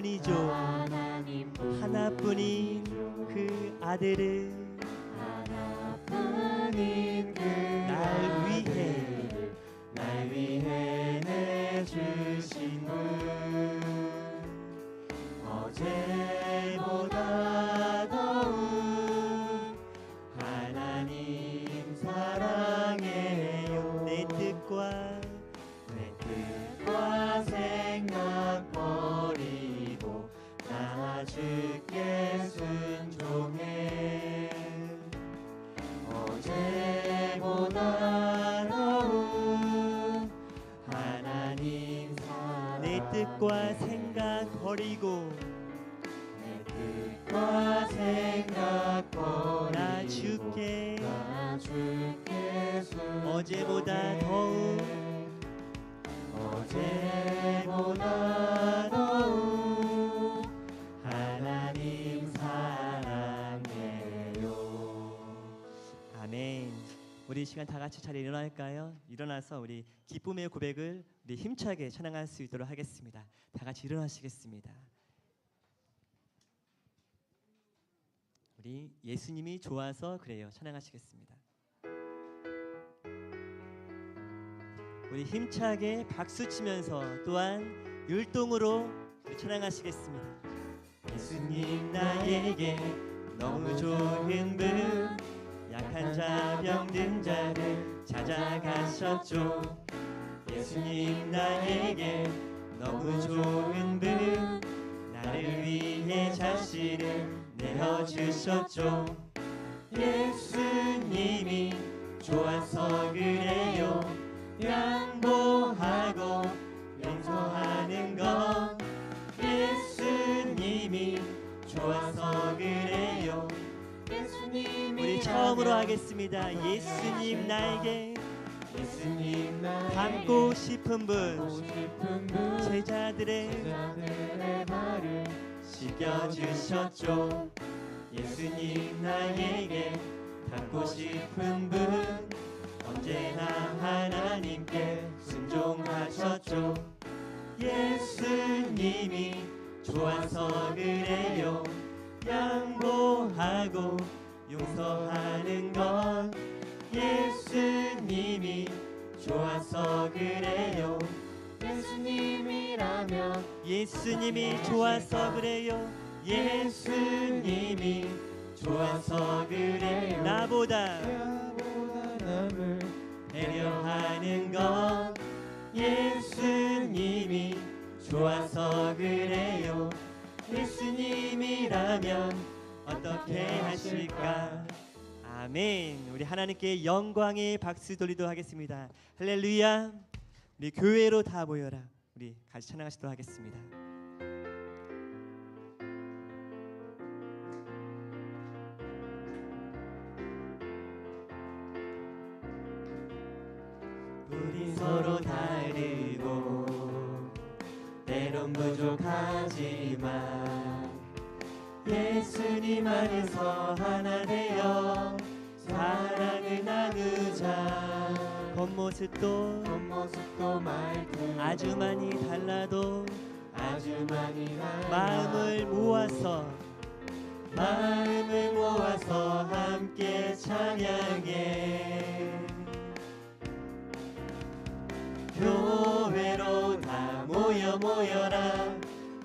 하나뿐이죠. 하나뿐인 그 아들을 하나뿐인 그 날 위해 내주신 분 어제보다 더욱 하나님 사랑해요. 내 뜻과 생각 버리고 나 주께 순종해. 어제보다 더욱 하나님 사랑 내 뜻과 생각 버리고 내 뜻과 생각 버리고 나 주께 어제보다 더욱 어제보다 더욱 하나님 사랑해요. 아멘. 우리 이 시간 다 같이 잘 일어날까요? 일어나서 우리 기쁨의 고백을 우리 힘차게 찬양할 수 있도록 하겠습니다. 다 같이 일어나시겠습니다. 우리 예수님이 좋아서 그래요. 찬양하시겠습니다. 우리 힘차게 박수 치면서 또한 율동으로 찬양하시겠습니다. 예수님 나에게 너무 좋은 분 약한 자 병든 자를 찾아가셨죠. 예수님 나에게 너무 좋은 분 나를 위해 자신을 내어주셨죠. 예수님이 좋아서 그래요. 양보하고 용서하는 것 예수님이 좋아서 그래요. 우리 처음으로 하겠습니다. 예수님 나에게 닮고 싶은 분 제자들의 발을 씻겨주셨죠. 예수님 나에게 닮고 싶은 분 언제나 하나님께 순종하셨죠. 예수님이 좋아서 그래요. 양보하고 용서하는 것 예수님이 좋아서 그래요. 예수님이 좋아서 그래요. 예수님이 좋아서 그래요. 나보다 남을 배려하는 것 예수님이 좋아서 그래요. 예수님이라면 어떻게 하실까? 아멘. 우리 하나님께 영광의 박수 돌리도록 하겠습니다. 할렐루야. 우리 교회로 다 모여라. 우리 같이 찬양하시도록 하겠습니다. 우리 서로 다르고 때론 부족하지만 예수님 안에서 하나 되어 사랑을 나누자. 겉모습도 말투 아주 많이 달라도 마음을 모아서 함께 찬양해. 교회로 다 모여라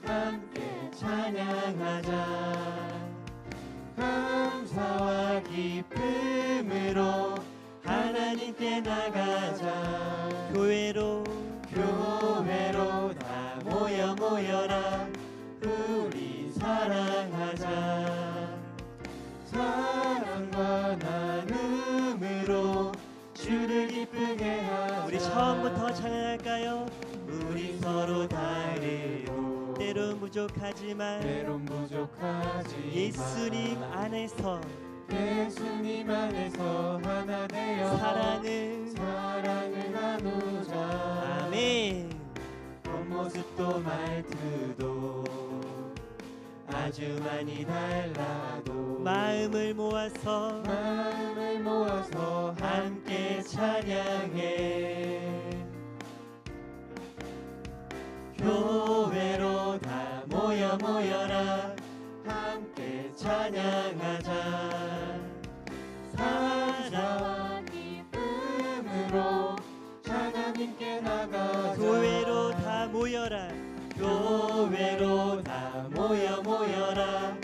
함께 찬양하자. 감사와 기쁨으로 하나님께 나가자. 교회로 다 모여라 우리 사랑하자. 사랑과 나눔으로 주를 기쁘게 하자. 우리 처음부터 찬양할까요? 우리 서로 다르고 때론 부족하지만 예수님 안에서 하나 되어 사랑을 나누자. 아멘. 겉모습도 말투도 아주 많이 달라도 마음을 모아서 함께 찬양해. 교회로 다 모여 하나님께 나가자. 교회로 다 모여라. 교회로 다 모여라.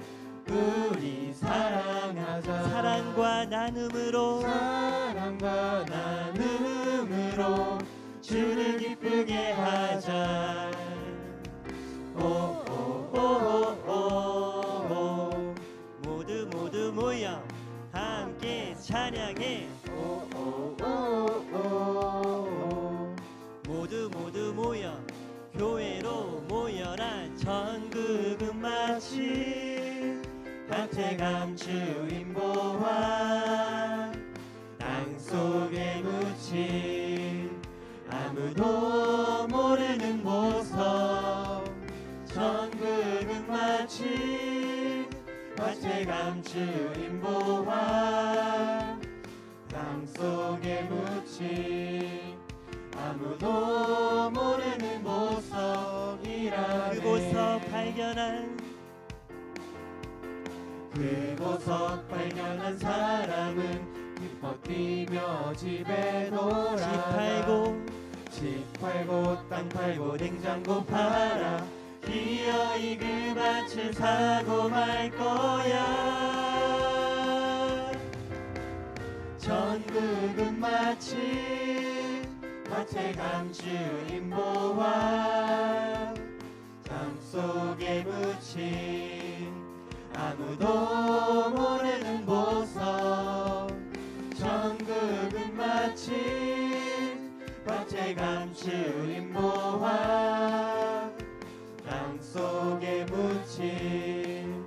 우리 사랑하자. 사랑과 나눔으로 사랑과 나눔으로 주를 기쁘게 하자. 오오오오오 모두 모여 함께 찬양해. 오오오오 모두 모여 교회로 모여라. 전국은 마치 박태감 주인 보화 땅속에 묻힌 아무도 모르는 보석. 전국은 마치 박태감 주인 보화 땅속에 묻힌 아무도 모르는 보석이라네. 그 보석 발견한 그 보석 발견한 사람은 기뻐 뛰며 집에 돌아가. 집 팔고 땅 팔고 냉장고 팔아 기어이 그 밭을 사고 말 거야. 전국은 마치 박태감 주인 보화 땅속에 묻힌 아무도 모르는 보석. 전국은 마치 박태감 주인 보화 땅속에 묻힌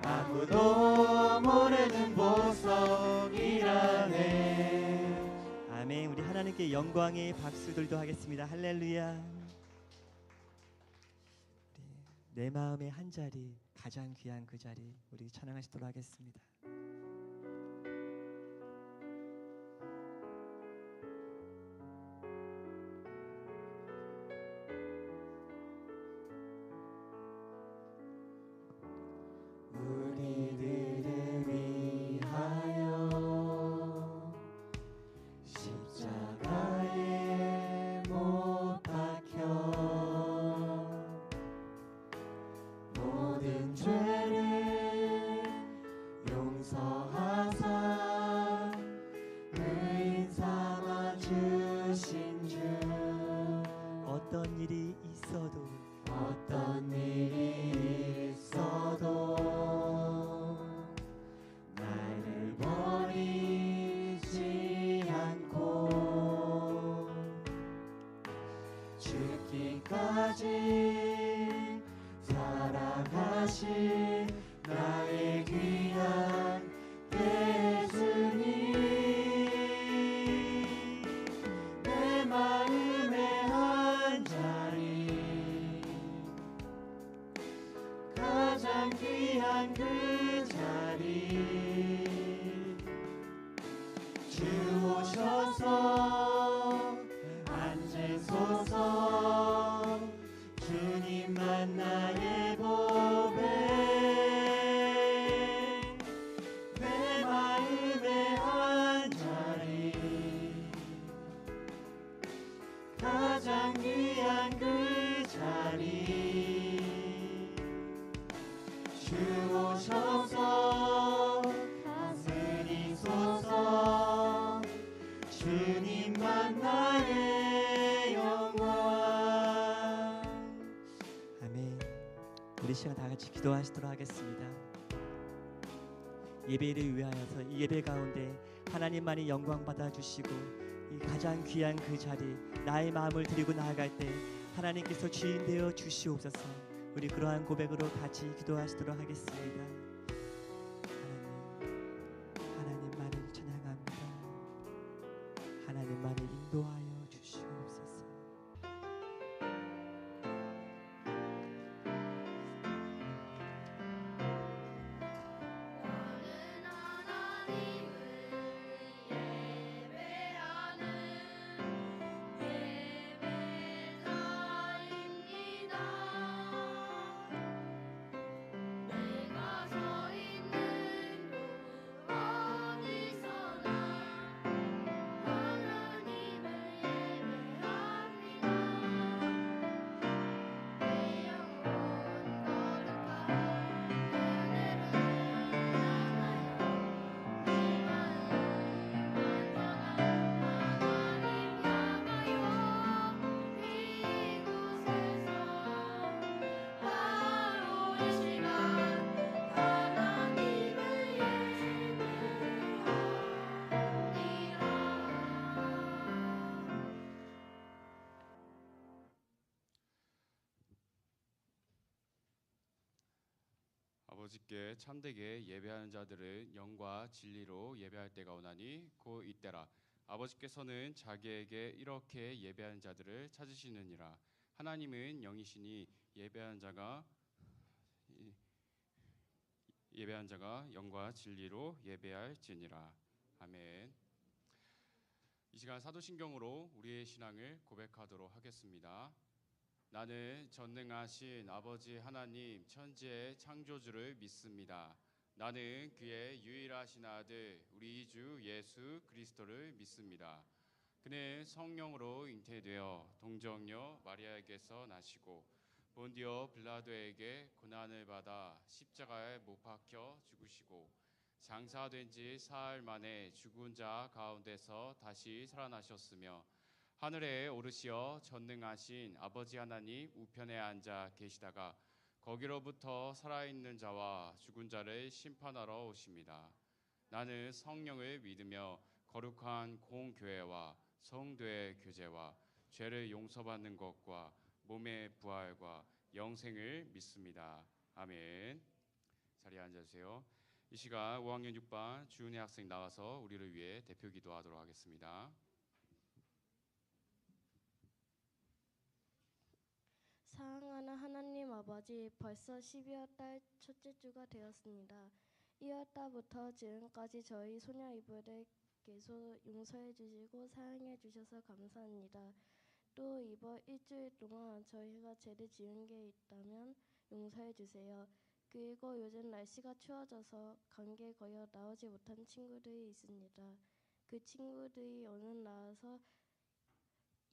아무도 모르는 보석이라네. 아멘. 우리 하나님께 영광의 박수들도 하겠습니다. 할렐루야. 내 마음의 한 자리, 가장 귀한 그 자리 우리 찬양하시도록 하겠습니다. 우리들을 위하여 십자가에 못 박혀 모든 죄를 용서하사 의인 삼아 주신 주. 어떤 일이 있어도 어떤 일이 있어도 나를 버리지 않고 죽기까지 살아가신 나의 귀한 예수님. 내 마음의 한 자리 가장 귀한 그 자리 주 오셔서 앉으소서. 주님만 나의 보배. 내 마음의 한 자리 가장 귀한 그 자리 주 오셔서 다스리소서. 주님만 나의 영광. 아멘. 우리 시간 다 같이 기도하시도록 하겠습니다. 예배를 위하여서 이 예배 가운데 하나님만이 영광 받아 주시고 이 가장 귀한 그 자리 나의 마음을 드리고 나아갈 때 하나님께서 주인 되어 주시옵소서. 우리 그러한 고백으로 같이 기도하시도록 하겠습니다. 하나님만을 찬양합니다. 하나님만을 인도하여 주시옵소서. 예배자입니다. 내가 아버지께 참되게 예배하는 자들은 영과 진리로 예배할 때가 오나니 곧 이때라. 아버지께서는 자기에게 이렇게 예배하는 자들을 찾으시느니라. 하나님은 영이시니 예배하는 자가 영과 진리로 예배할지니라. 아멘. 이 시간 사도신경으로 우리의 신앙을 고백하도록 하겠습니다. 나는 전능하신 아버지 하나님 천지의 창조주를 믿습니다. 나는 그의 유일하신 아들 우리 주 예수 그리스도를 믿습니다. 그는 성령으로 잉태되어 동정녀 마리아에게서 나시고 본디오 빌라도에게 고난을 받아 십자가에 못 박혀 죽으시고 장사된 지 사흘 만에 죽은 자 가운데서 다시 살아나셨으며 하늘에 오르시어 전능하신 아버지 하나님 우편에 앉아 계시다가 거기로부터 살아있는 자와 죽은 자를 심판하러 오십니다. 나는 성령을 믿으며 거룩한 공교회와 성도의 교제와 죄를 용서받는 것과 몸의 부활과 영생을 믿습니다. 아멘. 자리에 앉아주세요. 이 시간 5학년 6반 주은혜 학생 나와서 우리를 위해 대표 기도하도록 하겠습니다. 사랑하는 하나님 아버지, 벌써 12월 달 첫째 주가 되었습니다. 1월 달부터 지금까지 저희 소녀 이브를 계속 용서해 주시고 사랑해 주셔서 감사합니다. 또 이번 일주일 동안 저희가 죄를 지은 게 있다면 용서해 주세요. 그리고 요즘 날씨가 추워져서 감기에 걸려 나오지 못한 친구들이 있습니다. 그 친구들이 오늘 나와서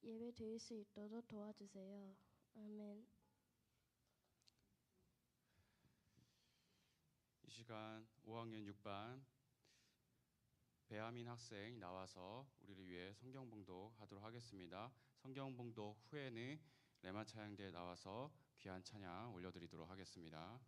예배 드릴 수 있도록 도와주세요. 아멘. 이 시간 5학년 6반 배하민 학생 나와서 우리를 위해 성경 봉독하도록 하겠습니다. 성경 봉독 후에는 레마 찬양대에 나와서 귀한 찬양 올려드리도록 하겠습니다.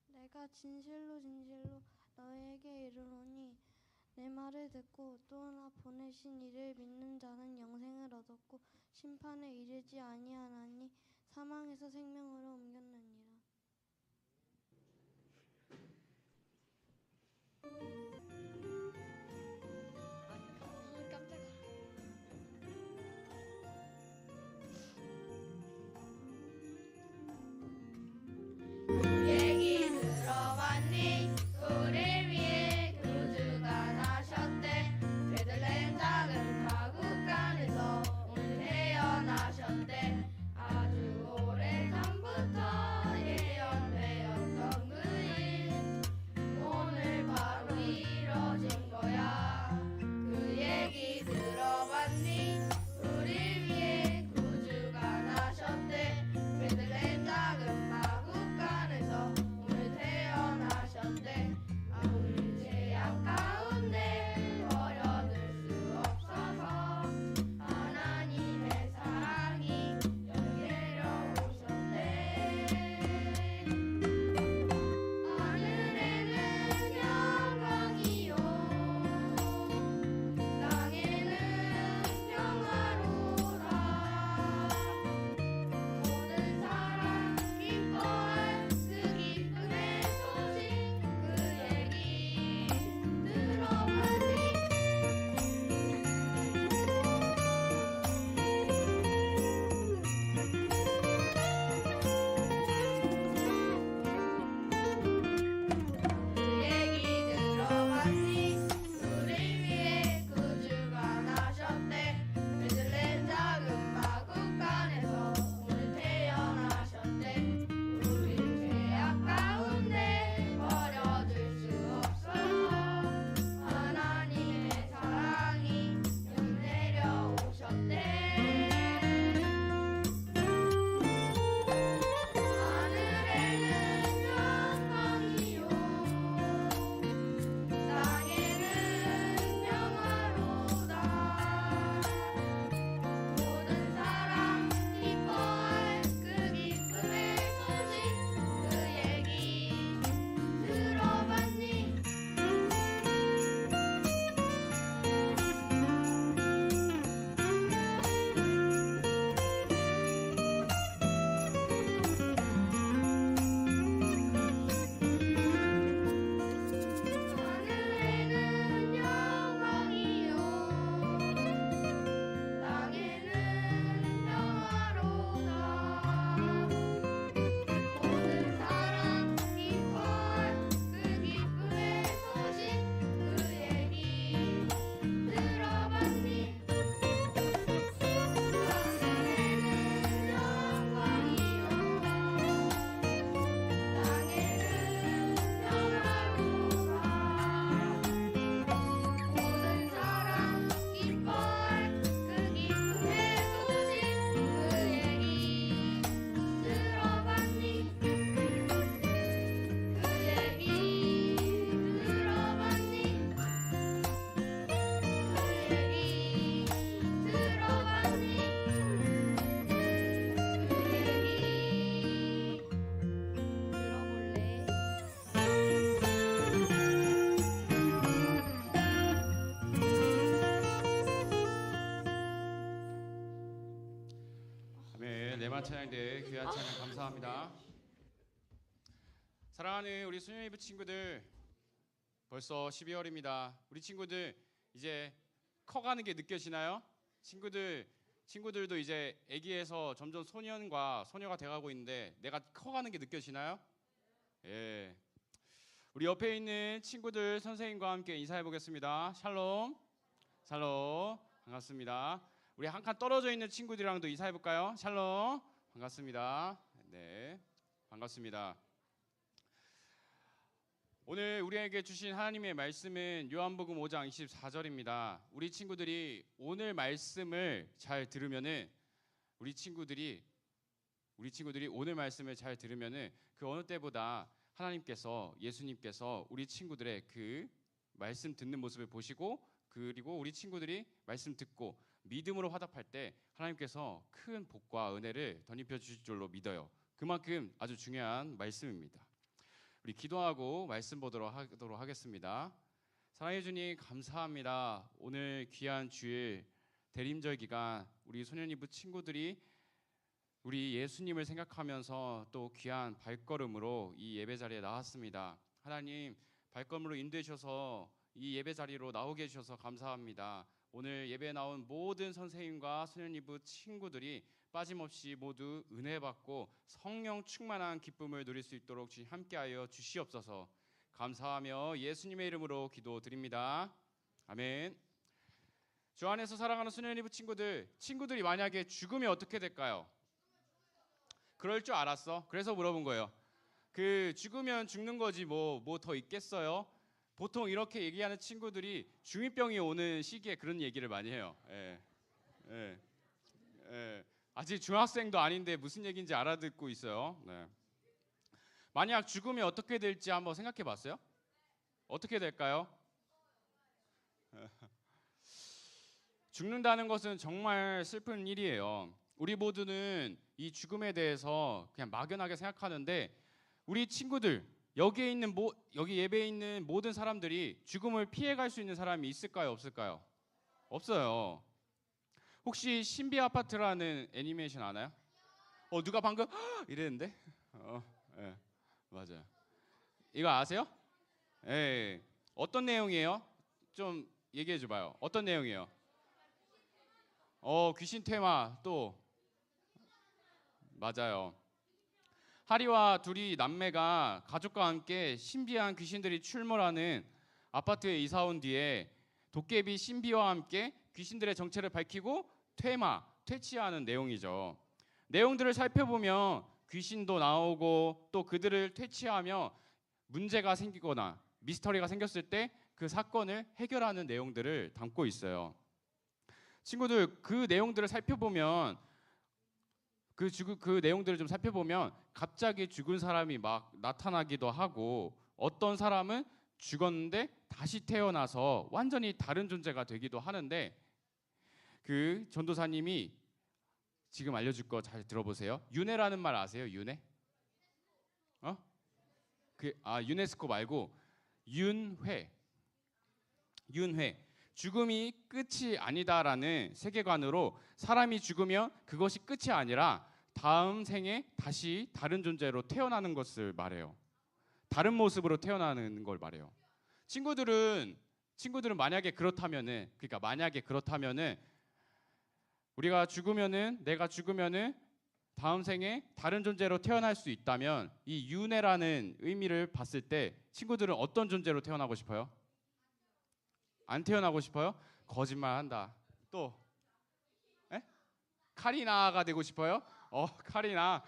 내가 진실로 진실로 너에게 이르노니 내 말을 듣고 또 하나 보내신 이를 믿는 자는 영생을 얻었고 심판에 이르지 아니하나니 사망에서 생명으로 옮겼느니라. 얘기 들어봤니? 우리 위해 구주가 나셨대. 베들레헴 작은 마국간에서 오늘 태어나셨대. 아주 오래 전부터 귀한 찬양대 귀한 찬양 감사합니다. 사랑하는 우리 소년이부 친구들, 벌써 12월입니다. 우리 친구들 이제 커가는 게 느껴지나요? 친구들도 이제 아기에서 점점 소년과 소녀가 돼가고 있는데 내가 커가는 게 느껴지나요? 예. 우리 옆에 있는 친구들 선생님과 함께 인사해 보겠습니다. 샬롬, 샬롬, 반갑습니다. 우리 한 칸 떨어져 있는 친구들이랑도 인사해 볼까요? 샬롬, 반갑습니다. 네, 반갑습니다. 오늘 우리에게 주신 하나님의 말씀은 요한복음 5장 24절입니다. 우리 친구들이 오늘 말씀을 잘 들으면은 우리 친구들이 오늘 말씀을 잘 들으면은 그 어느 때보다 하나님께서 예수님께서 우리 친구들의 그 말씀 듣는 모습을 보시고 그리고 우리 친구들이 말씀 듣고 믿음으로 화답할 때 하나님께서 큰 복과 은혜를 덧입혀 주실 줄로 믿어요. 그만큼 아주 중요한 말씀입니다. 우리 기도하고 말씀 보도록 하겠습니다. 사랑해 주님 감사합니다. 오늘 귀한 주일 대림절 기간 우리 소년이부 친구들이 우리 예수님을 생각하면서 또 귀한 발걸음으로 이 예배 자리에 나왔습니다. 하나님 발걸음으로 인도해 주셔서 이 예배 자리로 나오게 해주셔서 감사합니다. 오늘 예배에 나온 모든 선생님과 소년이부 친구들이 빠짐없이 모두 은혜 받고 성령 충만한 기쁨을 누릴 수 있도록 주님 함께하여 주시옵소서. 감사하며 예수님의 이름으로 기도드립니다. 아멘. 주 안에서 사랑하는 소년이부 친구들이 만약에 죽으면 어떻게 될까요? 그럴 줄 알았어. 그래서 물어본 거예요. 그 죽으면 죽는 거지 뭐 더 있겠어요? 보통 이렇게 얘기하는 친구들이 중2병이 오는 시기에 그런 얘기를 많이 해요. 예. 아직 중학생도 아닌데 무슨 얘기인지 알아듣고 있어요. 네. 만약 죽으면 어떻게 될지 한번 생각해 봤어요? 어떻게 될까요? 죽는다는 것은 정말 슬픈 일이에요. 우리 모두는 이 죽음에 대해서 그냥 막연하게 생각하는데 우리 친구들 여기 예배에 있는 모든 사람들이 죽음을 피해갈 수 있는 사람이 있을까요? 없을까요? 없어요. 혹시 신비 아파트라는 애니메이션 아나요? 누가 방금 이랬는데? 예, 맞아요. 이거 아세요? 예. 어떤 내용이에요? 좀 얘기해 줘봐요. 어떤 내용이에요? 귀신 테마 또 맞아요. 하리와 둘이 남매가 가족과 함께 신비한 귀신들이 출몰하는 아파트에 이사 온 뒤에 도깨비 신비와 함께 귀신들의 정체를 밝히고 퇴치하는 내용이죠. 내용들을 살펴보면 귀신도 나오고 또 그들을 퇴치하며 문제가 생기거나 미스터리가 생겼을 때 그 사건을 해결하는 내용들을 담고 있어요. 친구들 그 내용들을 살펴보면 그 내용들을 좀 살펴보면 갑자기 죽은 사람이 막 나타나기도 하고 어떤 사람은 죽었는데 다시 태어나서 완전히 다른 존재가 되기도 하는데 그 전도사님이 지금 알려줄 거 잘 들어보세요. 윤회라는 말 아세요? 윤회? 유네스코 말고 윤회. 죽음이 끝이 아니다라는 세계관으로 사람이 죽으면 그것이 끝이 아니라 다음 생에 다시 다른 존재로 태어나는 것을 말해요. 다른 모습으로 태어나는 걸 말해요. 친구들은 만약에 그렇다면은 우리가 내가 죽으면은 다음 생에 다른 존재로 태어날 수 있다면 이 윤회라는 의미를 봤을 때 친구들은 어떤 존재로 태어나고 싶어요? 안 태어나고 싶어요? 거짓말한다. 또 카리나가 되고 싶어요? 카리나.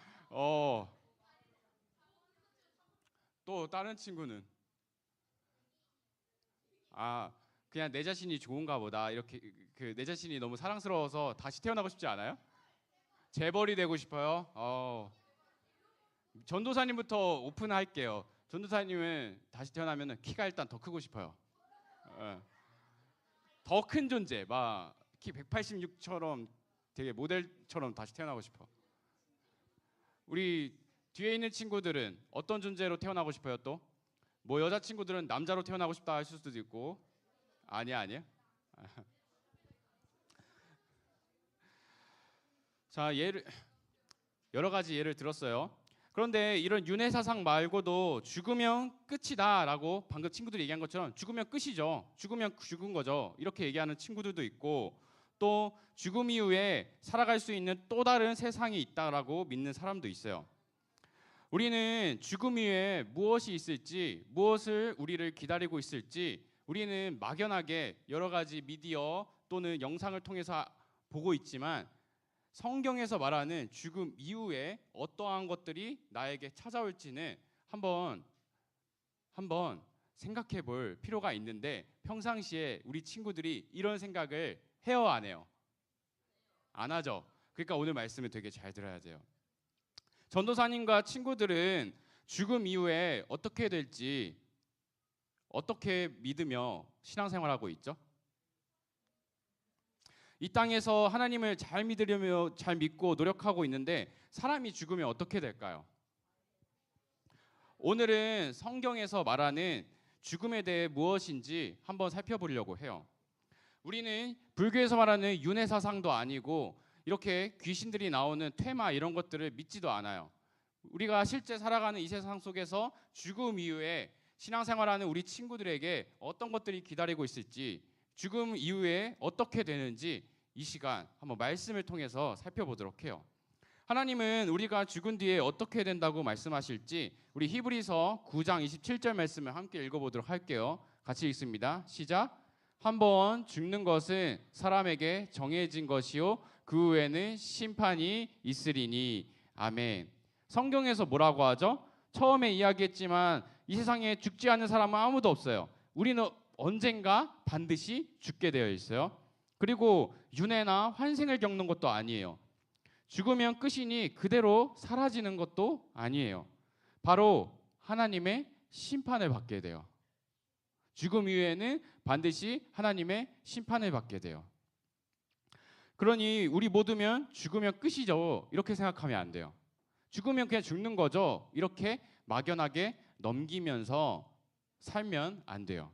또 다른 친구는 그냥 내 자신이 좋은가 보다. 이렇게 내 자신이 너무 사랑스러워서 다시 태어나고 싶지 않아요? 재벌이 되고 싶어요? 전도사님부터 오픈할게요. 전도사님은 다시 태어나면 키가 일단 더 크고 싶어요. 더 큰 존재, 막 키 186처럼 되게 모델처럼 다시 태어나고 싶어. 우리 뒤에 있는 친구들은 어떤 존재로 태어나고 싶어요? 또 뭐 여자 친구들은 남자로 태어나고 싶다 할 수도 있고 아니야. 자, 여러 가지 예를 들었어요. 그런데 이런 윤회 사상 말고도 죽으면 끝이다라고 방금 친구들이 얘기한 것처럼 죽으면 끝이죠. 죽으면 죽은 거죠. 이렇게 얘기하는 친구들도 있고, 또 죽음 이후에 살아갈 수 있는 또 다른 세상이 있다라고 믿는 사람도 있어요. 우리는 죽음 이후에 무엇이 있을지, 무엇을 우리를 기다리고 있을지 우리는 막연하게 여러 가지 미디어 또는 영상을 통해서 보고 있지만, 성경에서 말하는 죽음 이후에 어떠한 것들이 나에게 찾아올지는 한번 생각해 볼 필요가 있는데, 평상시에 우리 친구들이 이런 생각을 해요, 안 해요? 안 하죠. 그러니까 오늘 말씀을 되게 잘 들어야 돼요. 전도사님과 친구들은 죽음 이후에 어떻게 될지 어떻게 믿으며 신앙생활하고 있죠? 이 땅에서 하나님을 잘 믿으려며 잘 믿고 노력하고 있는데, 사람이 죽으면 어떻게 될까요? 오늘은 성경에서 말하는 죽음에 대해 무엇인지 한번 살펴보려고 해요. 우리는 불교에서 말하는 윤회 사상도 아니고 이렇게 귀신들이 나오는 퇴마 이런 것들을 믿지도 않아요. 우리가 실제 살아가는 이 세상 속에서 죽음 이후에 신앙생활하는 우리 친구들에게 어떤 것들이 기다리고 있을지, 죽음 이후에 어떻게 되는지 이 시간 한번 말씀을 통해서 살펴보도록 해요. 하나님은 우리가 죽은 뒤에 어떻게 된다고 말씀하실지 우리 히브리서 9장 27절 말씀을 함께 읽어보도록 할게요. 같이 읽습니다. 시작. 한번 죽는 것은 사람에게 정해진 것이요 그 후에는 심판이 있으리니. 아멘. 성경에서 뭐라고 하죠? 처음에 이야기했지만 이 세상에 죽지 않는 사람은 아무도 없어요. 우리는 언젠가 반드시 죽게 되어 있어요. 그리고 윤회나 환생을 겪는 것도 아니에요. 죽으면 끝이니 그대로 사라지는 것도 아니에요. 바로 하나님의 심판을 받게 돼요. 죽음 이후에는 반드시 하나님의 심판을 받게 돼요. 그러니 우리 모두면 죽으면 끝이죠, 이렇게 생각하면 안 돼요. 죽으면 그냥 죽는 거죠, 이렇게 막연하게 넘기면서 살면 안 돼요.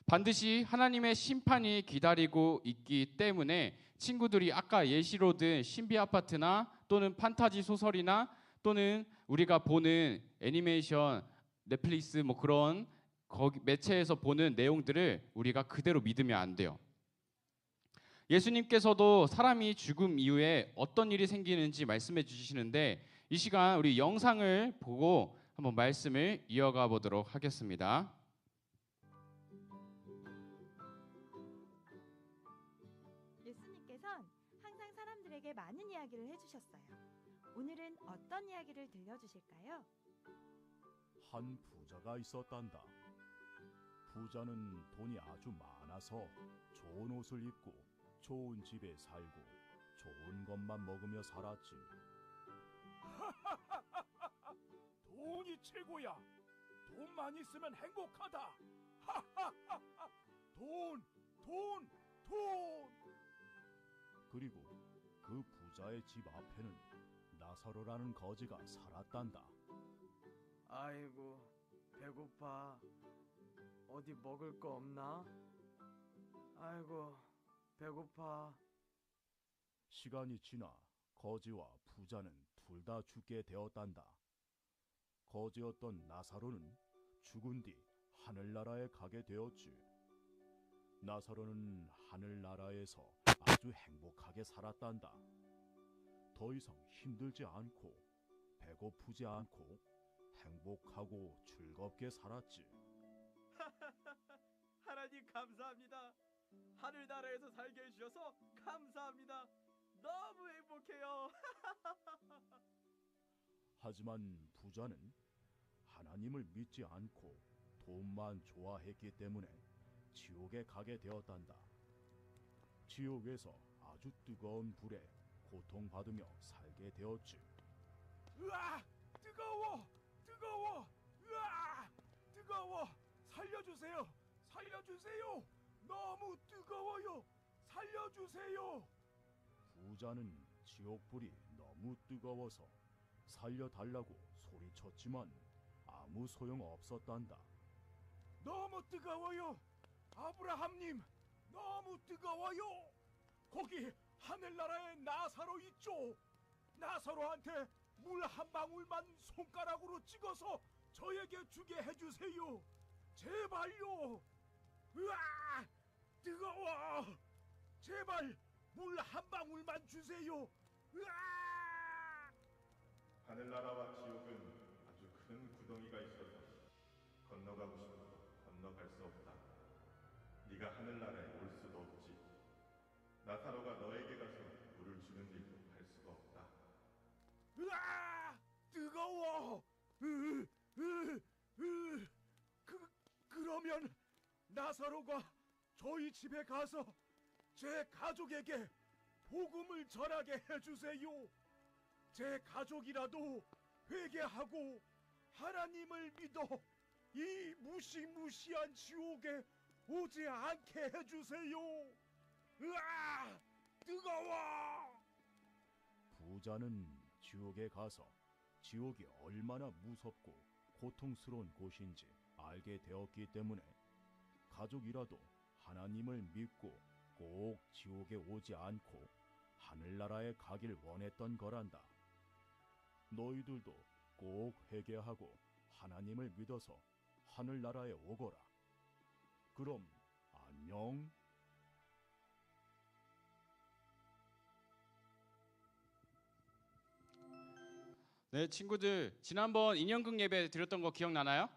반드시 하나님의 심판이 기다리고 있기 때문에 친구들이 아까 예시로 든 신비 아파트나 또는 판타지 소설이나 또는 우리가 보는 애니메이션, 넷플릭스 뭐 그런 거기 매체에서 보는 내용들을 우리가 그대로 믿으면 안 돼요. 예수님께서도 사람이 죽음 이후에 어떤 일이 생기는지 말씀해 주시는데, 이 시간 우리 영상을 보고 한번 말씀을 이어가 보도록 하겠습니다. 예수님께선 항상 사람들에게 많은 이야기를 해주셨어요. 오늘은 어떤 이야기를 들려주실까요? 한 부자가 있었단다. 부자는 돈이 아주 많아서 좋은 옷을 입고 좋은 집에 살고 좋은 것만 먹으며 살았지. 돈이 최고야. 돈만 있으면 행복하다. 돈. 그리고 그 부자의 집 앞에는 나사로라는 거지가 살았단다. 아이고, 배고파. 어디 먹을 거 없나? 아이고, 배고파. 시간이 지나 거지와 부자는 둘 다 죽게 되었단다. 거지였던 나사로는 죽은 뒤 하늘나라에 가게 되었지. 나사로는 하늘나라에서 아주 행복하게 살았단다. 더 이상 힘들지 않고 배고프지 않고 행복하고 즐겁게 살았지. 하나님 감사합니다. 하늘나라에서 살게 해주셔서 감사합니다. 너무 행복해요. 하지만 부자는 하나님을 믿지 않고 돈만 좋아했기 때문에 지옥에 가게 되었단다. 지옥에서 아주 뜨거운 불에 고통받으며 살게 되었지. 으아! 뜨거워! 으아! 뜨거워! 살려주세요! 너무 뜨거워요! 살려주세요! 부자는 지옥불이 너무 뜨거워서 살려달라고 소리쳤지만 아무 소용 없었단다. 너무 뜨거워요! 아브라함님, 너무 뜨거워요! 거기 하늘나라의 나사로 있죠? 나사로한테 물 한 방울만 손가락으로 찍어서 저에게 주게 해주세요. 제발요. 으아, 뜨거워. 제발 물 한 방울만 주세요. 으아! 하늘나라와 지옥은 아주 큰 구덩이가 있어서 건너가고 싶어도 건너갈 수 없다. 네가 하늘나라에 올 수도 없지. 나사로가 너에게 가서 물을 주는 일도 할 수가 없다. 으아! 뜨거워. 그러면 나사로가 저희 집에 가서 제 가족에게 복음을 전하게 해주세요. 제 가족이라도 회개하고 하나님을 믿어 이 무시무시한 지옥에 오지 않게 해주세요. 으아! 뜨거워! 부자는 지옥에 가서 지옥이 얼마나 무섭고 고통스러운 곳인지 알게 되었기 때문에 가족이라도 하나님을 믿고 꼭 지옥에 오지 않고 하늘나라에 가길 원했던 거란다. 너희들도 꼭 회개하고 하나님을 믿어서 하늘나라에 오거라. 그럼 안녕. 네, 친구들, 지난번 인형극 예배 드렸던 거 기억나나요?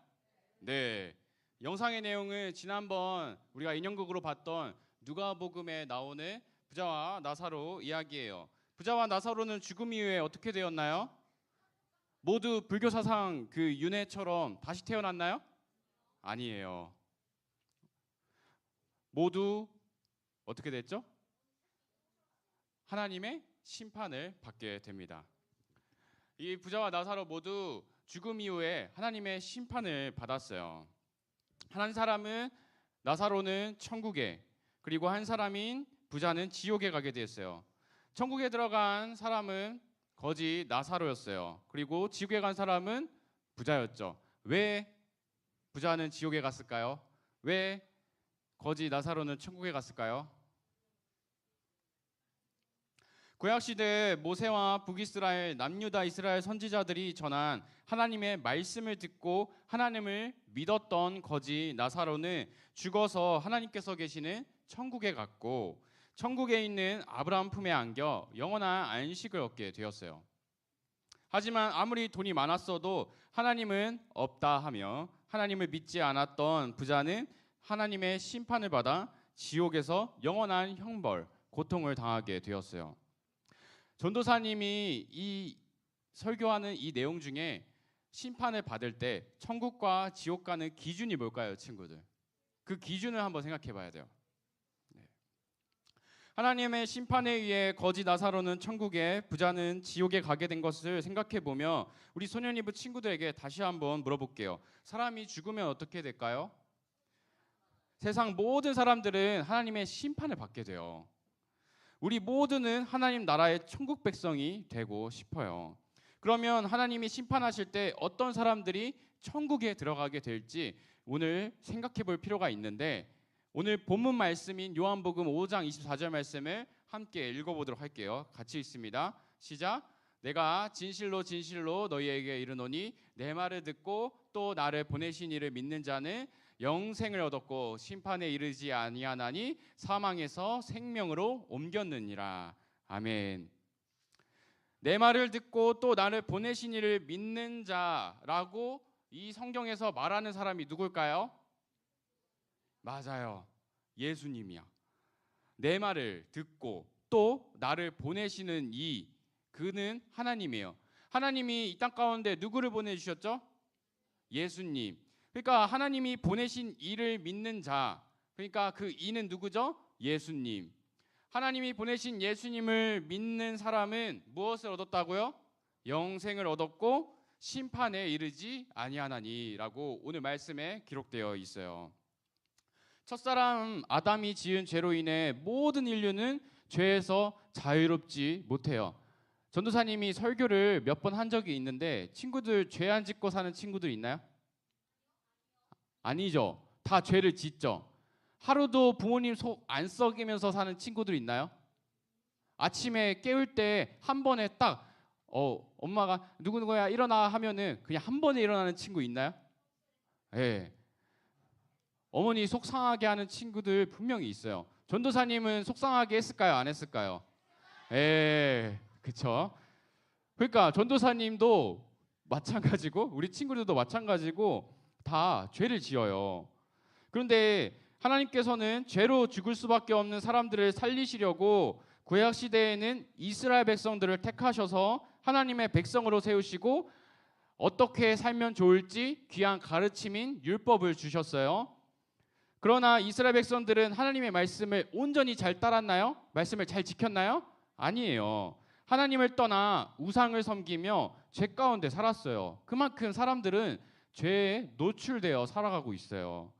네. 영상의 내용은 지난번 우리가 인형극으로 봤던 누가복음에 나오는 부자와 나사로 이야기예요. 부자와 나사로는 죽음 이후에 어떻게 되었나요? 모두 불교 사상 그 윤회처럼 다시 태어났나요? 아니에요. 모두 어떻게 됐죠? 하나님의 심판을 받게 됩니다. 이 부자와 나사로 모두 죽음 이후에 하나님의 심판을 받았어요. 한 사람은 나사로는 천국에, 그리고 한 사람인 부자는 지옥에 가게 되었어요. 천국에 들어간 사람은 거지 나사로였어요. 그리고 지옥에 간 사람은 부자였죠. 왜 부자는 지옥에 갔을까요? 왜 거지 나사로는 천국에 갔을까요? 구약시대 모세와 북이스라엘 남유다 이스라엘 선지자들이 전한 하나님의 말씀을 듣고 하나님을 믿었던 거지 나사로는 죽어서 하나님께서 계시는 천국에 갔고, 천국에 있는 아브라함 품에 안겨 영원한 안식을 얻게 되었어요. 하지만 아무리 돈이 많았어도 하나님은 없다 하며 하나님을 믿지 않았던 부자는 하나님의 심판을 받아 지옥에서 영원한 형벌, 고통을 당하게 되었어요. 전도사님이 이 설교하는 이 내용 중에 심판을 받을 때 천국과 지옥 가는 기준이 뭘까요, 친구들? 그 기준을 한번 생각해 봐야 돼요. 네. 하나님의 심판에 의해 거지 나사로는 천국에, 부자는 지옥에 가게 된 것을 생각해 보며 우리 소년이부 친구들에게 다시 한번 물어볼게요. 사람이 죽으면 어떻게 될까요? 세상 모든 사람들은 하나님의 심판을 받게 돼요. 우리 모두는 하나님 나라의 천국 백성이 되고 싶어요. 그러면 하나님이 심판하실 때 어떤 사람들이 천국에 들어가게 될지 오늘 생각해 볼 필요가 있는데, 오늘 본문 말씀인 요한복음 5장 24절 말씀을 함께 읽어보도록 할게요. 같이 읽습니다. 시작. 내가 진실로 진실로 너희에게 이르노니 내 말을 듣고 또 나를 보내신 이를 믿는 자는 영생을 얻었고 심판에 이르지 아니하나니 사망에서 생명으로 옮겼느니라. 아멘. 내 말을 듣고 또 나를 보내신 이를 믿는 자라고 이 성경에서 말하는 사람이 누굴까요? 맞아요. 예수님이야. 내 말을 듣고 또 나를 보내시는 이 그는 하나님이에요. 하나님이 이 땅 가운데 누구를 보내주셨죠? 예수님. 그러니까 하나님이 보내신 이를 믿는 자, 그러니까 그 이는 누구죠? 예수님. 하나님이 보내신 예수님을 믿는 사람은 무엇을 얻었다고요? 영생을 얻었고 심판에 이르지 아니하나니라고 오늘 말씀에 기록되어 있어요. 첫사람 아담이 지은 죄로 인해 모든 인류는 죄에서 자유롭지 못해요. 전도사님이 설교를 몇 번 한 적이 있는데 친구들 죄 안 짓고 사는 친구들 있나요? 아니죠. 다 죄를 짓죠. 하루도 부모님 속 안 썩이면서 사는 친구들 있나요? 아침에 깨울 때 한 번에 딱 엄마가 누구누구야 일어나 하면은 그냥 한 번에 일어나는 친구 있나요? 예. 어머니 속상하게 하는 친구들 분명히 있어요. 전도사님은 속상하게 했을까요? 안 했을까요? 예. 그쵸? 그러니까 전도사님도 마찬가지고 우리 친구들도 마찬가지고 다 죄를 지어요. 그런데 하나님께서는 죄로 죽을 수밖에 없는 사람들을 살리시려고 구약 시대에는 이스라엘 백성들을 택하셔서 하나님의 백성으로 세우시고 어떻게 살면 좋을지 귀한 가르침인 율법을 주셨어요. 그러나 이스라엘 백성들은 하나님의 말씀을 온전히 잘 따랐나요? 말씀을 잘 지켰나요? 아니에요. 하나님을 떠나 우상을 섬기며 죄 가운데 살았어요. 그만큼 사람들은 죄에 노출되어 살아가고 있어요.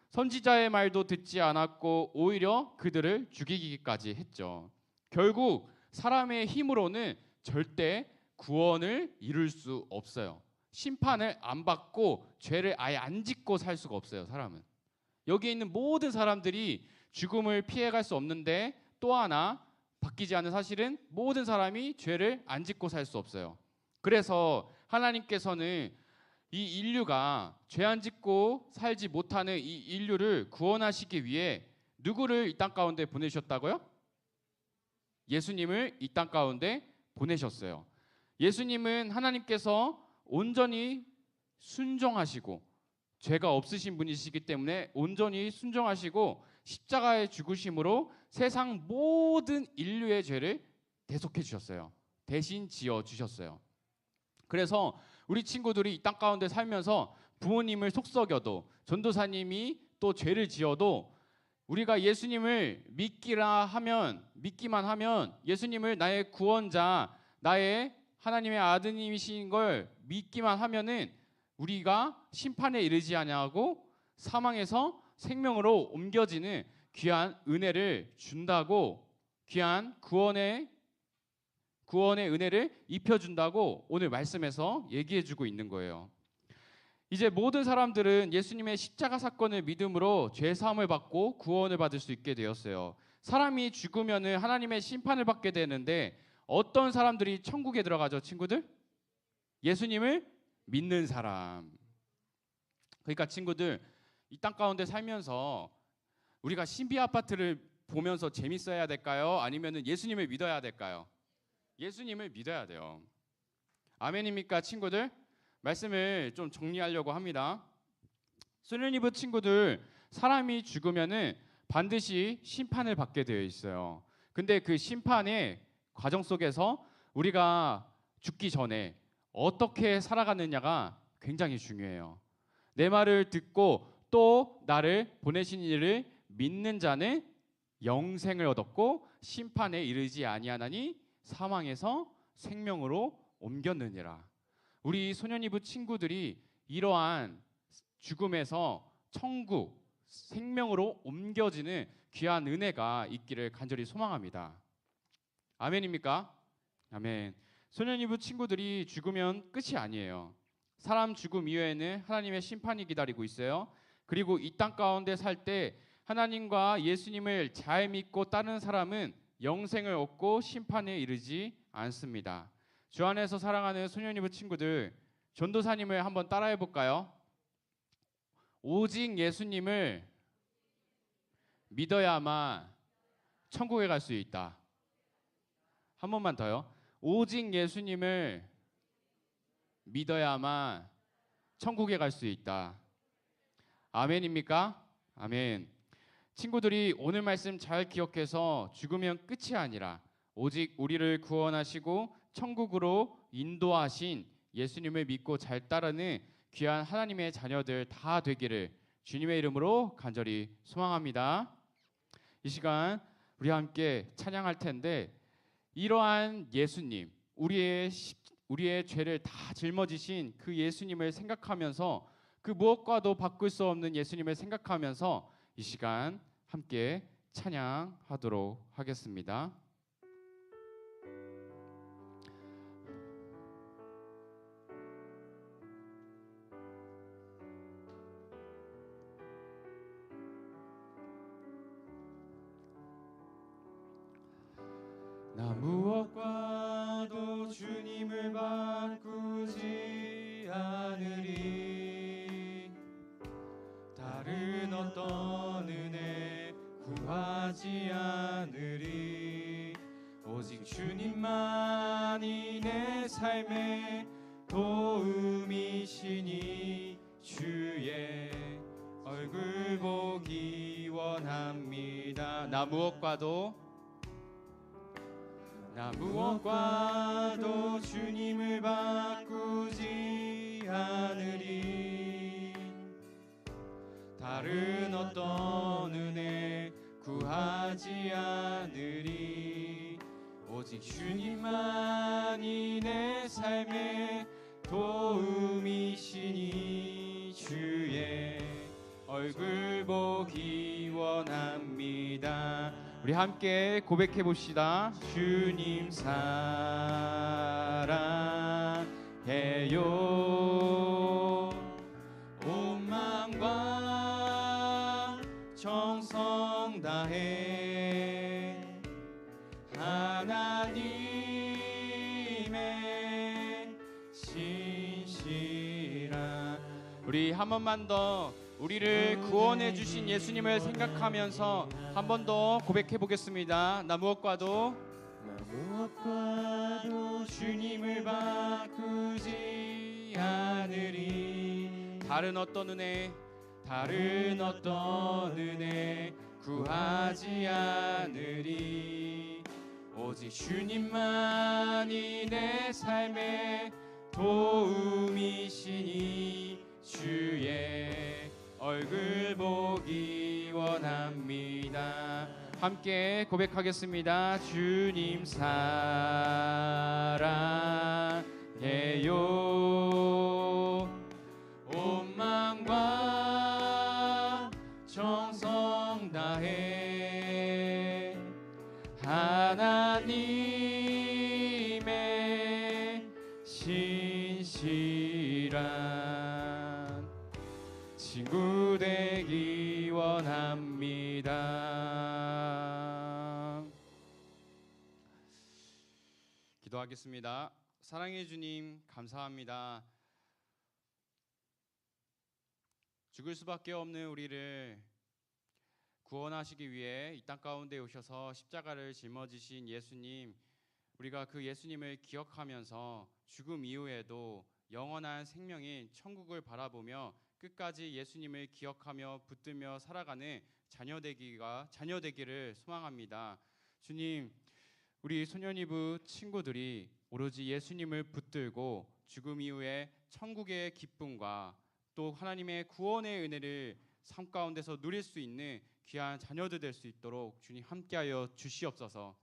선지자의 말도 듣지 않았고 오히려 그들을 죽이기까지 했죠. 결국 사람의 힘으로는 절대 구원을 이룰 수 없어요. 심판을 안 받고 죄를 아예 안 짓고 살 수가 없어요. 사람은. 여기 있는 모든 사람들이 죽음을 피해갈 수 없는데 또 하나 바뀌지 않는 사실은 모든 사람이 죄를 안 짓고 살 수 없어요. 그래서 하나님께서는 이 인류가 죄 안 짓고 살지 못하는 이 인류를 구원하시기 위해 누구를 이 땅 가운데 보내셨다고요? 예수님을 이 땅 가운데 보내셨어요. 예수님은 하나님께서 온전히 순종하시고 죄가 없으신 분이시기 때문에 온전히 순종하시고 십자가에 죽으심으로 세상 모든 인류의 죄를 대속해 주셨어요. 대신 지어 주셨어요. 그래서 우리 친구들이 이 땅 가운데 살면서 부모님을 속썩여도 전도사님이 또 죄를 지어도 우리가 예수님을 믿기만 하면 예수님을 나의 구원자, 나의 하나님의 아드님이신 걸 믿기만 하면은 우리가 심판에 이르지 아니하고 사망에서 생명으로 옮겨지는 귀한 은혜를 준다고, 귀한 구원의 은혜를 입혀준다고 오늘 말씀에서 얘기해주고 있는 거예요. 이제 모든 사람들은 예수님의 십자가 사건을 믿음으로 죄 사함을 받고 구원을 받을 수 있게 되었어요. 사람이 죽으면은 하나님의 심판을 받게 되는데 어떤 사람들이 천국에 들어가죠, 친구들? 예수님을 믿는 사람. 그러니까 친구들, 이 땅 가운데 살면서 우리가 신비 아파트를 보면서 재밌어야 될까요? 아니면은 예수님을 믿어야 될까요? 예수님을 믿어야 돼요. 아멘입니까, 친구들? 말씀을 좀 정리하려고 합니다. 소년이브 친구들, 사람이 죽으면은 반드시 심판을 받게 되어 있어요. 근데 그 심판의 과정 속에서 우리가 죽기 전에 어떻게 살아가느냐가 굉장히 중요해요. 내 말을 듣고 또 나를 보내신 이를 믿는 자는 영생을 얻었고 심판에 이르지 아니하나니 사망에서 생명으로 옮겼느니라. 우리 소년이브 친구들이 이러한 죽음에서 천국, 생명으로 옮겨지는 귀한 은혜가 있기를 간절히 소망합니다. 아멘입니까? 아멘. 소년이브 친구들이 죽으면 끝이 아니에요. 사람 죽음 이후에는 하나님의 심판이 기다리고 있어요. 그리고 이 땅 가운데 살 때 하나님과 예수님을 잘 믿고 따르는 사람은 영생을 얻고 심판에 이르지 않습니다. 주 안에서 사랑하는 소년이브 친구들, 전도사님을 한번 따라해 볼까요? 오직 예수님을 믿어야만 천국에 갈 수 있다. 한 번만 더요. 오직 예수님을 믿어야만 천국에 갈 수 있다. 아멘입니까? 아멘. 친구들이 오늘 말씀 잘 기억해서 죽으면 끝이 아니라 오직 우리를 구원하시고 천국으로 인도하신 예수님을 믿고 잘 따르는 귀한 하나님의 자녀들 다 되기를 주님의 이름으로 간절히 소망합니다. 이 시간 우리 함께 찬양할 텐데 이러한 예수님, 우리의 죄를 다 짊어지신 그 예수님을 생각하면서 그 무엇과도 바꿀 수 없는 예수님을 생각하면서 이 시간 함께 찬양하도록 하겠습니다. 나 무엇과도 주님을 어떤 은혜 구하지 않으리. 오직 주님만이 내 삶의 도움이시니 주의 얼굴 보기 원합니다. 나 무엇과도 주님을 바꾸지 않으리. 다른 어떤 은혜 구하지 않으리. 오직 주님만이 내 삶의 도움이시니 주의 얼굴 보기 원합니다. 우리 함께 고백해 봅시다. 주님 사랑해요. 온 마음과 정성 다해 하나님의 신실한. 우리 한 번만 더 우리를 구원해 주신 예수님을 생각하면서 한 번 더 고백해 보겠습니다. 나 무엇과도 주님을 바꾸지 않으리. 다른 어떤 은혜 구하지 않으리. 오직 주님만이 내 삶의 도움이시니 주의 얼굴 보기 원합니다. 함께 고백하겠습니다. 주님 사랑해요. 온 마음과 정성 다해 하나님의 신실한 친구 되기 원합니다. 기도하겠습니다. 사랑해 주님 감사합니다. 죽을 수밖에 없는 우리를 구원하시기 위해 이 땅 가운데 오셔서 십자가를 짊어지신 예수님, 우리가 그 예수님을 기억하면서 죽음 이후에도 영원한 생명인 천국을 바라보며 끝까지 예수님을 기억하며 붙들며 살아가는 자녀 되기를 소망합니다. 주님, 우리 소년이부 친구들이 오로지 예수님을 붙들고 죽음 이후에 천국의 기쁨과 또 하나님의 구원의 은혜를 삶 가운데서 누릴 수 있는 귀한 자녀들 될 수 있도록 주님 함께하여 주시옵소서.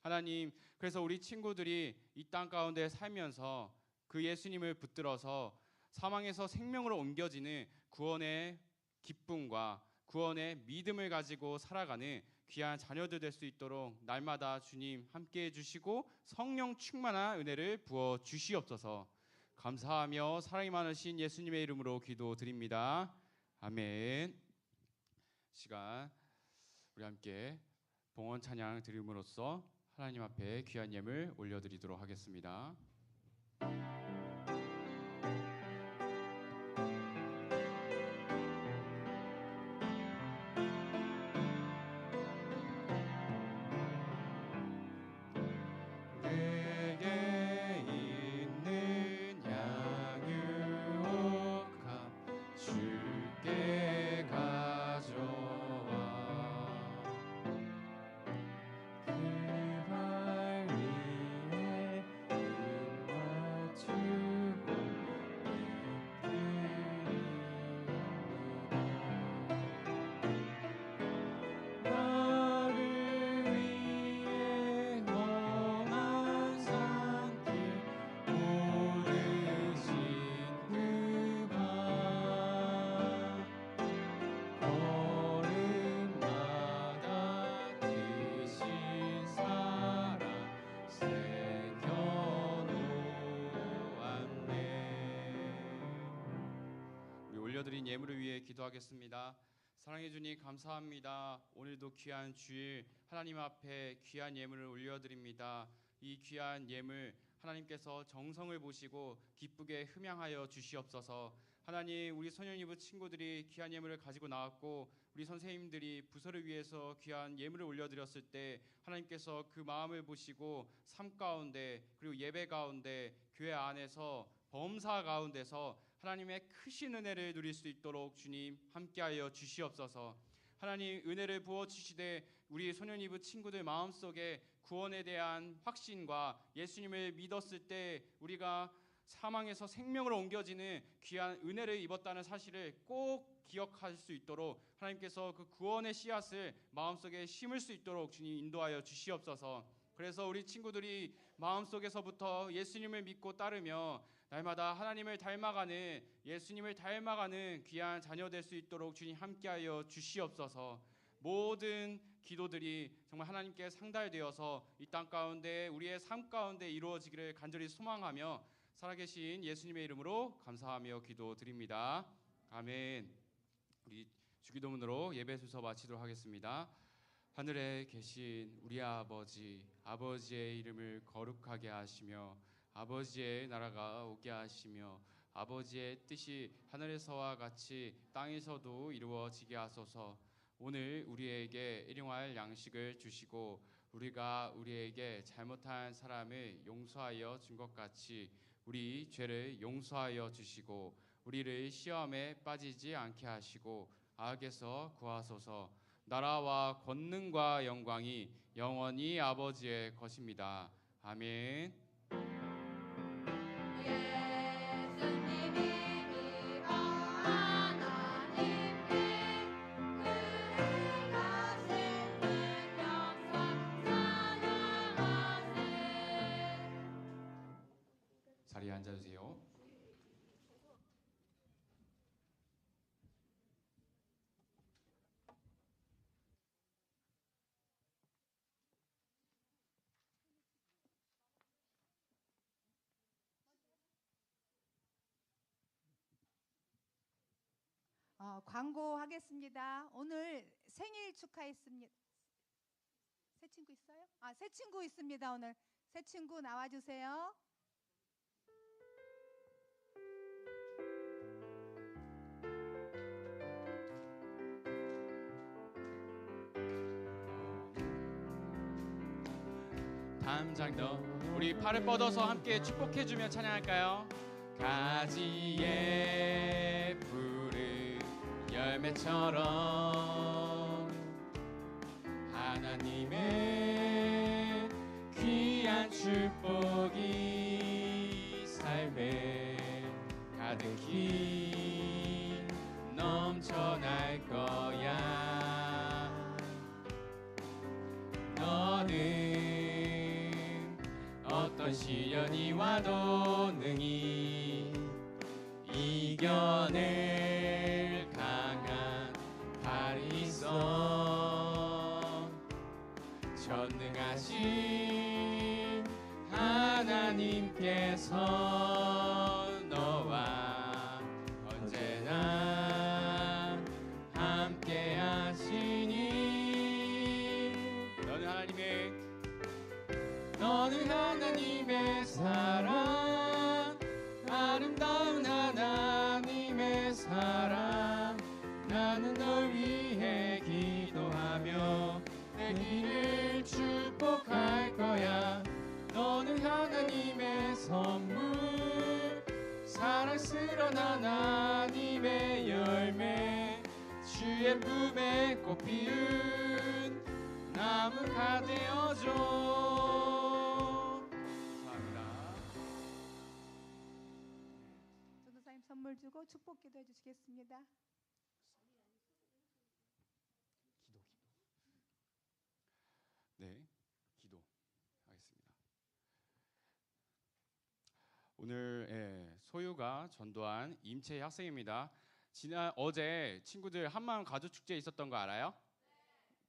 하나님, 그래서 우리 친구들이 이 땅 가운데 살면서 그 예수님을 붙들어서 사망에서 생명으로 옮겨지는 구원의 기쁨과 구원의 믿음을 가지고 살아가는 귀한 자녀들 될 수 있도록 날마다 주님 함께해 주시고 성령 충만한 은혜를 부어 주시옵소서. 감사하며 사랑이 많으신 예수님의 이름으로 기도드립니다. 아멘. 시간 우리 함께 봉헌 찬양 드림으로써 하나님 앞에 귀한 예물 올려드리도록 하겠습니다. 올려드린 예물을 위해 기도하겠습니다. 사랑해 주님 감사합니다. 오늘도 귀한 주일 하나님 앞에 귀한 예물을 올려드립니다. 이 귀한 예물 하나님께서 정성을 보시고 기쁘게 흠양하여 주시옵소서. 하나님, 우리 소년이부 친구들이 귀한 예물을 가지고 나왔고 우리 선생님들이 부서를 위해서 귀한 예물을 올려드렸을 때 하나님께서 그 마음을 보시고 삶 가운데 그리고 예배 가운데 교회 안에서 범사 가운데서 하나님의 크신 은혜를 누릴 수 있도록 주님 함께하여 주시옵소서. 하나님, 은혜를 부어주시되 우리 소년이부 친구들 마음속에 구원에 대한 확신과 예수님을 믿었을 때 우리가 사망에서 생명으로 옮겨지는 귀한 은혜를 입었다는 사실을 꼭 기억할 수 있도록 하나님께서 그 구원의 씨앗을 마음속에 심을 수 있도록 주님 인도하여 주시옵소서. 그래서 우리 친구들이 마음속에서부터 예수님을 믿고 따르며 날마다 하나님을 닮아가는, 예수님을 닮아가는 귀한 자녀 될 수 있도록 주님 함께하여 주시옵소서. 모든 기도들이 정말 하나님께 상달되어서 이 땅 가운데 우리의 삶 가운데 이루어지기를 간절히 소망하며 살아계신 예수님의 이름으로 감사하며 기도드립니다. 아멘. 우리 주기도문으로 예배 순서 마치도록 하겠습니다. 하늘에 계신 우리 아버지, 아버지의 이름을 거룩하게 하시며 아버지의 나라가 오게 하시며 아버지의 뜻이 하늘에서와 같이 땅에서도 이루어지게 하소서. 오늘 우리에게 일용할 양식을 주시고 우리가 우리에게 잘못한 사람을 용서하여 준 것 같이 우리 죄를 용서하여 주시고 우리를 시험에 빠지지 않게 하시고 악에서 구하소서. 나라와 권능과 영광이 영원히 아버지의 것입니다. 아멘. 예수님이 하나님께 그를 가신 능력상 찬양하세. 자리에 앉아주세요. 광고하겠습니다. 오늘 생일 축하했습니다. 새 친구 있어요? 새 친구 있습니다. 오늘 새 친구 나와주세요. 다음 장도 우리 팔을 뻗어서 함께 축복해주며 찬양할까요? 가지에 푸른 열매처럼 하나님의 귀한 축복이 삶에 가득히 넘쳐날 거야. 너는 어떤 시련이 와도 능히 이겨낼 강한 발이 있어. 전능하신 하나님께서 너와 언제나 함께 하시니 너는 하나님의 사랑, 아름다운 하나님의 사랑. 나는 널 위해 기도하며 내 길을 축복할 거야. 너는 하나님의 선물, 사랑스러운 하나님의 열매, 주의 품에 꽃 피운 나무가 되어줘. 전도사님 선물 주고 축복 기도해 주시겠습니다. 네, 기도하겠습니다. 오늘 소유가 전도한 임채 학생입니다. 어제 친구들 한마음 가족 축제 있었던 거 알아요?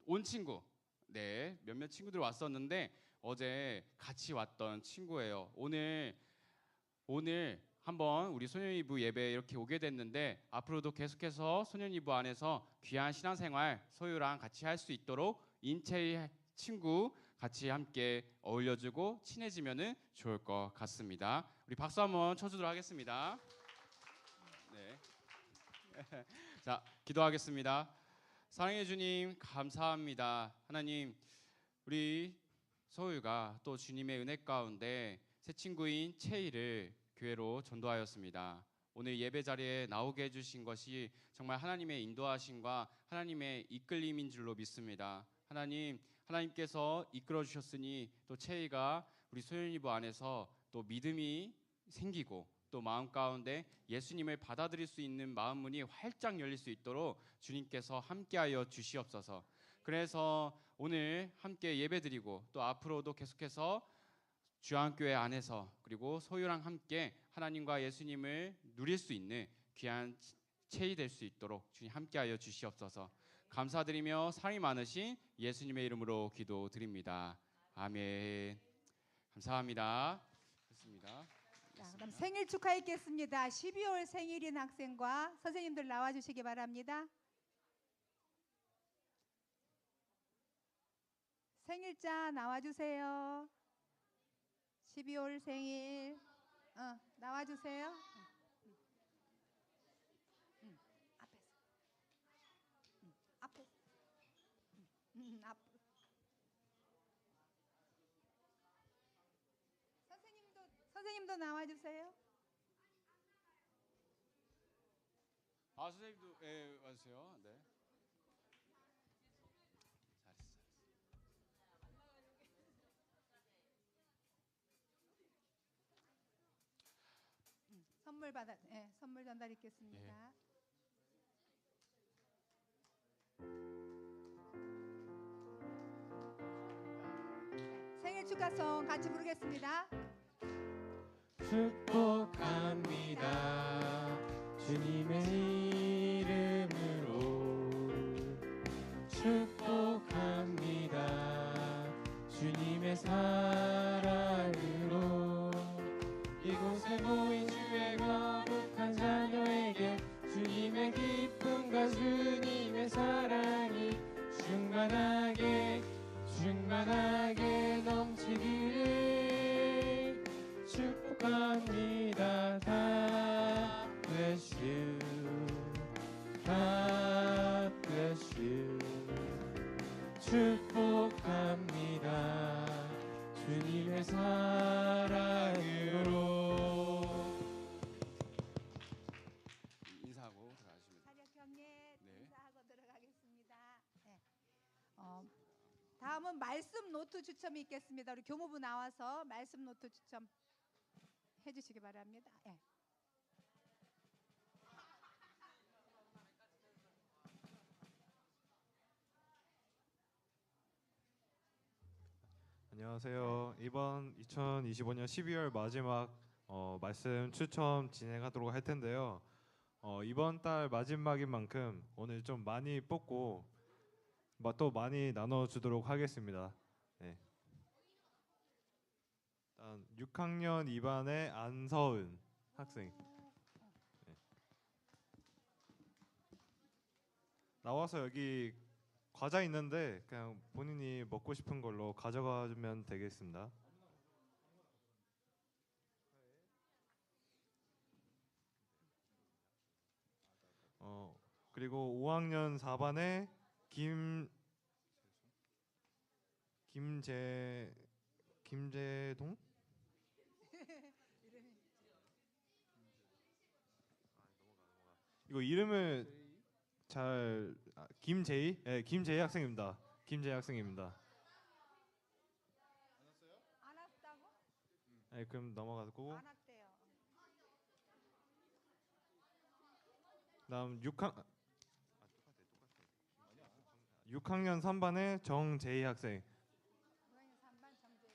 온 친구, 네, 몇몇 친구들 왔었는데 어제 같이 왔던 친구예요. 오늘 한번 우리 소년이부 예배 이렇게 오게 됐는데 앞으로도 계속해서 소년이부 안에서 귀한 신앙생활 소유랑 같이 할 수 있도록 임채의 친구 같이 함께 어울려주고 친해지면은 좋을 것 같습니다. 우리 박수 한번 쳐주도록 하겠습니다. 네. 자, 기도하겠습니다. 사랑해 주님, 감사합니다. 하나님, 우리 소유가 또 주님의 은혜 가운데 새 친구인 채이를 교회로 전도하였습니다. 오늘 예배 자리에 나오게 해주신 것이 정말 하나님의 인도하심과 하나님의 이끌림인 줄로 믿습니다. 하나님께서 이끌어 주셨으니 또 채이가 우리 소연이부 안에서 또 믿음이 생기고 또 마음 가운데 예수님을 받아들일 수 있는 마음 문이 활짝 열릴 수 있도록 주님께서 함께하여 주시옵소서. 그래서 오늘 함께 예배드리고 또 앞으로도 계속해서 주안교회 안에서 그리고 소유랑 함께 하나님과 예수님을 누릴 수 있는 귀한 채이 될 수 있도록 주님 함께하여 주시옵소서. 감사드리며 사랑이 많으신 예수님의 이름으로 기도드립니다. 아멘. 감사합니다. 좋습니다. 자, 그럼 생일 축하했겠습니다. 12월 생일인 학생과 선생님들 나와주시기 바랍니다. 생일자 나와주세요. 12월 생일 나와주세요. 앞에서. 선생님도 나와주세요. 선생님도 와주세요. 네. 선물 전달했겠습니다. 생일 축하송 같이 부르겠습니다. 축복합니다. 주님의 이름으로 축복합니다. 주님의 사랑으로 이곳에 모인 주의 거룩한 자녀에게 주님의 기쁨과 주님의 사랑이 충만하게 넘치기를 축복합니다. God bless you. God bless you. 축복합니다. 주님의 사랑으로. 인사하고 들어가시면 사력 경례 네. 인사하고 들어가겠습니다. 네. 다음은 말씀 노트 추첨이 있겠습니다. 우리 교무부 나와서 말씀 노트 추첨 해주시기 바랍니다. 네. 안녕하세요. 이번 2025년 12월 마지막 말씀 추첨 진행하도록 할 텐데요. 이번 달 마지막인 만큼 오늘 좀 많이 뽑고 또 많이 나눠주도록 하겠습니다. 네. 일단 6학년 2반의 안서은 학생. 네. 나와서 여기 과자 있는데 그냥 본인이 먹고 싶은 걸로 가져가면 되겠습니다. 그리고 5학년 4반에 김재동? 이거 이름을 잘 김재희? 네, 김재희 학생입니다. 김재희 학생입니다. 안 왔다고? 네, 그럼 넘어가고. 안 왔대요. 다음 6학년 3반의 정재희 학생. 3반 정재.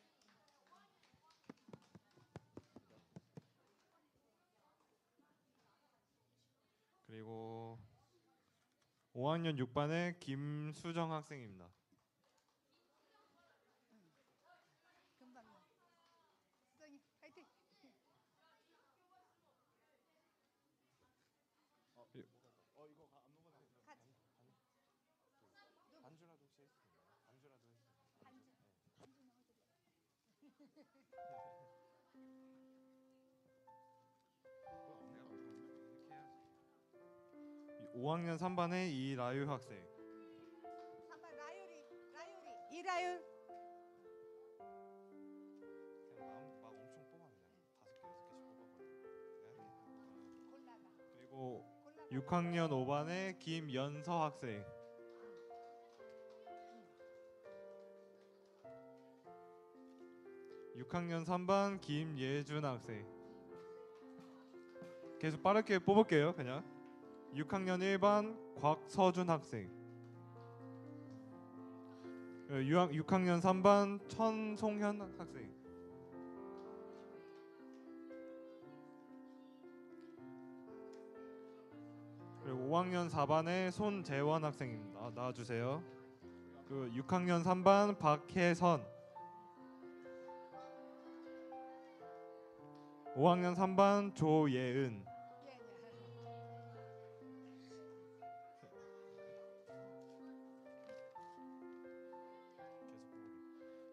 그리고 5학년 6반의 김수정 학생입니다. 금방. 수정이 파이팅. 이거 안 먹어도 돼요. 반주라도 혹시 했습니다. 반주라도 했습니다. 반주 넣어드려. 내가 이렇게 해야지. 5학년 3반의 이라유 학생. 3번 라유리 이라율. 그냥 막 엄청 뽑아 그냥 5, 6개씩 뽑아버려. 그리고 6학년 5반의 김연서 학생. 육 6학년 3반 김예준 학생. 계속 빠르게 뽑을게요. 그냥 6학년 1반 곽서준 학생. 6학년 3반 천송현 학생. 그리고 5학년 4반의 손재원 학생입니다. 나와주세요. 그 6학년 3반 박혜선. 5학년 3반 조예은.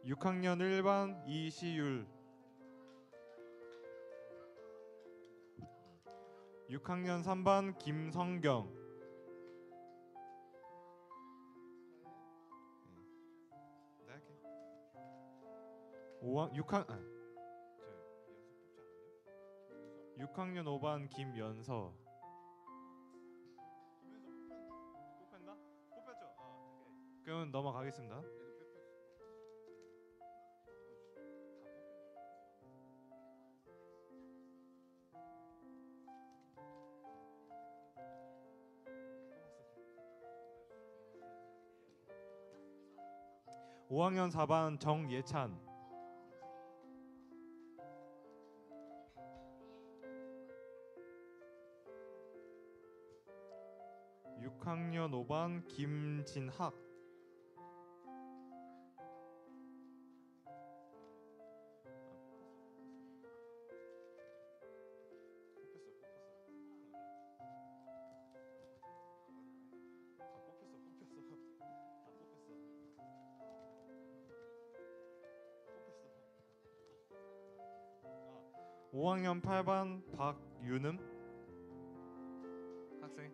6학년 1반 이시율. 6학년 3반 김성경. 네, 할게. 6학년 5반 김연서. 뽑혔나? 뽑혔죠? 그럼 넘어가겠습니다. 5학년 4반 정예찬. 6학년 5반 김진학. 5학년 8반 박윤음 학생.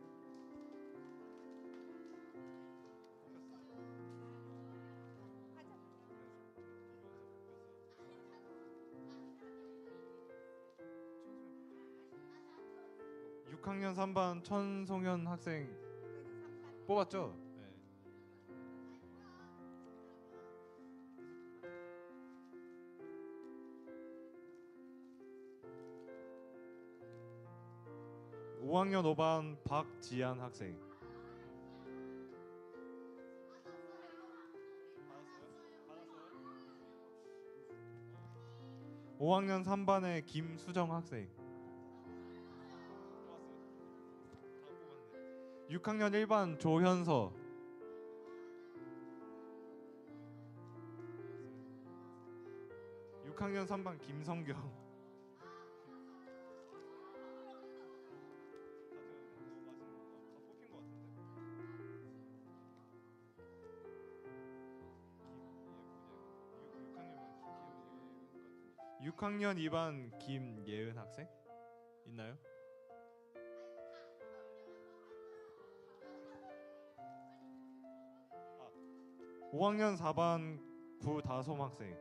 6학년 3반 천송현 학생 뽑았죠? 네. (5학년 5반) 박지한 학생. 5학년 3반의 김수정 학생. 6학년 1반 조현서. 6학년 3반 김성경. 6학년 2반 김예은 학생 있나요? 5학년 4반 구다솜 학생.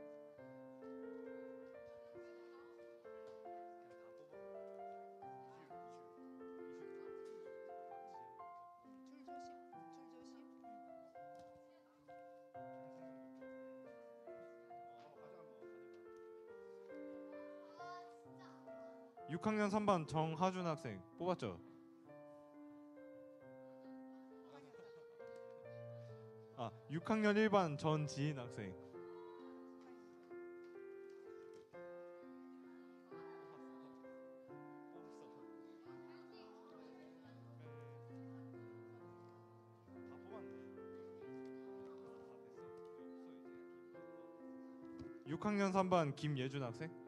6학년 3반 정하준 학생 뽑았죠? 6학년 1반 전지인 학생. 6학년 3반 김예준 학생.